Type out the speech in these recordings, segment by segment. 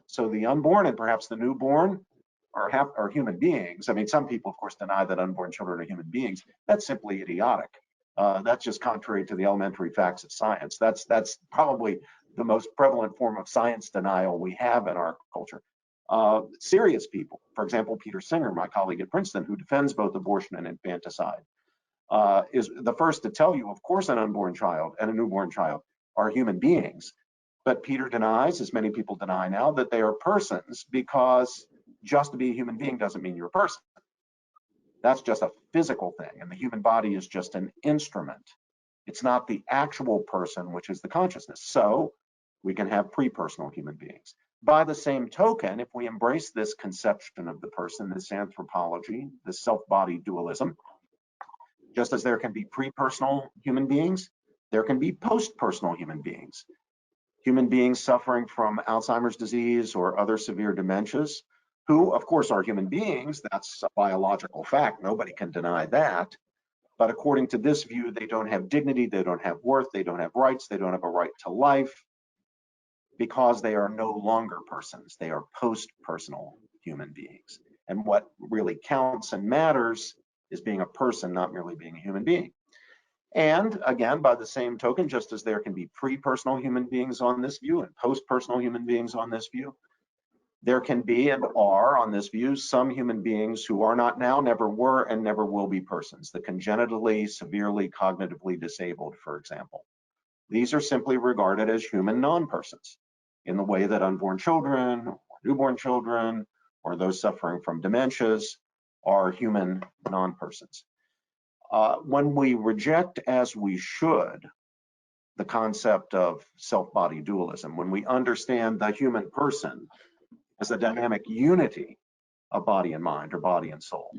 So the unborn and perhaps the newborn are human beings. I mean, some people, of course, deny that unborn children are human beings. That's simply idiotic. That's just contrary to the elementary facts of science. That's probably the most prevalent form of science denial we have in our culture. Serious people, for example, Peter Singer, my colleague at Princeton, who defends both abortion and infanticide, is the first to tell you, of course, an unborn child and a newborn child are human beings. But Peter denies, as many people deny now, that they are persons, because just to be a human being doesn't mean you're a person. That's just a physical thing, and the human body is just an instrument. It's not the actual person, which is the consciousness. So we can have pre-personal human beings. By the same token, if we embrace this conception of the person, this anthropology, this self-body dualism, just as there can be pre-personal human beings, there can be post-personal human beings. Human beings suffering from Alzheimer's disease or other severe dementias, who, of course, are human beings. That's a biological fact. Nobody can deny that. But according to this view, they don't have dignity, they don't have worth, they don't have rights, they don't have a right to life, because they are no longer persons. They are post-personal human beings. And what really counts and matters is being a person, not merely being a human being. And again, by the same token, just as there can be pre-personal human beings on this view and post-personal human beings on this view, there can be and are on this view some human beings who are not now, never were, and never will be persons. The congenitally, severely cognitively disabled, for example. These are simply regarded as human non-persons in the way that unborn children, or newborn children, or those suffering from dementias are human non-persons. When we reject, as we should, the concept of self-body dualism, when we understand the human person as a dynamic unity of body and mind, or body and soul,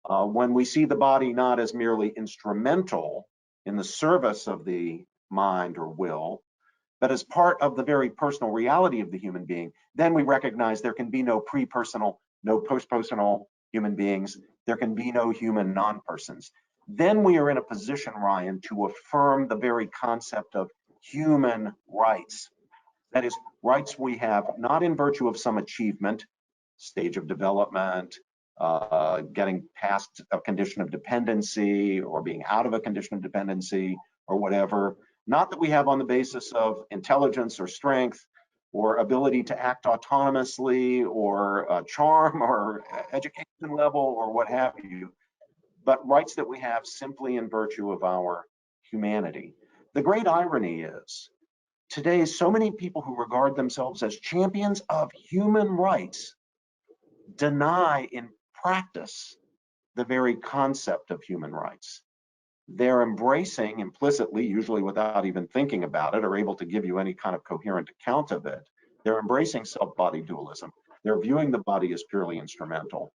when we see the body not as merely instrumental in the service of the mind or will, but as part of the very personal reality of the human being, then we recognize there can be no pre-personal, no post-personal human beings. There can be no human non-persons. Then we are in a position, Ryan, to affirm the very concept of human rights. That is, rights we have not in virtue of some achievement, stage of development, getting past a condition of dependency or being out of a condition of dependency or whatever, not that we have on the basis of intelligence or strength or ability to act autonomously or charm or education level or what have you, but rights that we have simply in virtue of our humanity. The great irony is, today, so many people who regard themselves as champions of human rights deny in practice the very concept of human rights. They're embracing implicitly, usually without even thinking about it or able to give you any kind of coherent account of it, they're embracing self-body dualism. They're viewing the body as purely instrumental,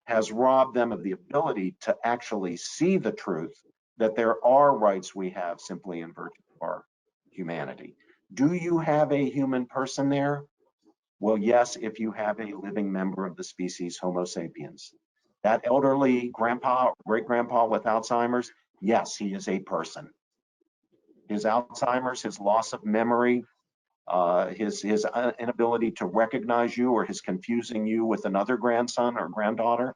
has robbed them of the ability to actually see the truth that there are rights we have simply in virtue of our humanity. Do you have a human person there? Well, yes, if you have a living member of the species Homo sapiens. That elderly grandpa or great-grandpa with Alzheimer's, yes, he is a person. His Alzheimer's, his loss of memory, his inability to recognize you, or his confusing you with another grandson or granddaughter,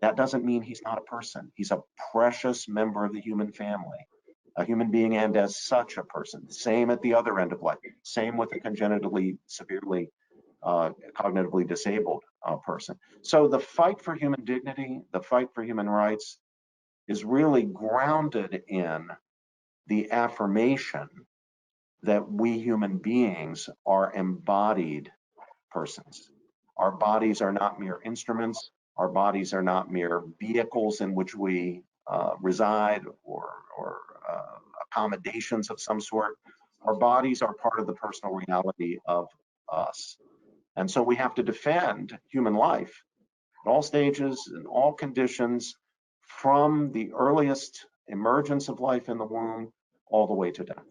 that doesn't mean he's not a person. He's a precious member of the human family, a human being, and as such a person. Same at the other end of life. Same with a congenitally, severely cognitively disabled person. So the fight for human dignity, the fight for human rights, is really grounded in the affirmation that we human beings are embodied persons. Our bodies are not mere instruments. Our bodies are not mere vehicles in which we reside or accommodations of some sort. Our bodies are part of the personal reality of us. And so we have to defend human life at all stages, in all conditions, from the earliest emergence of life in the womb all the way to death.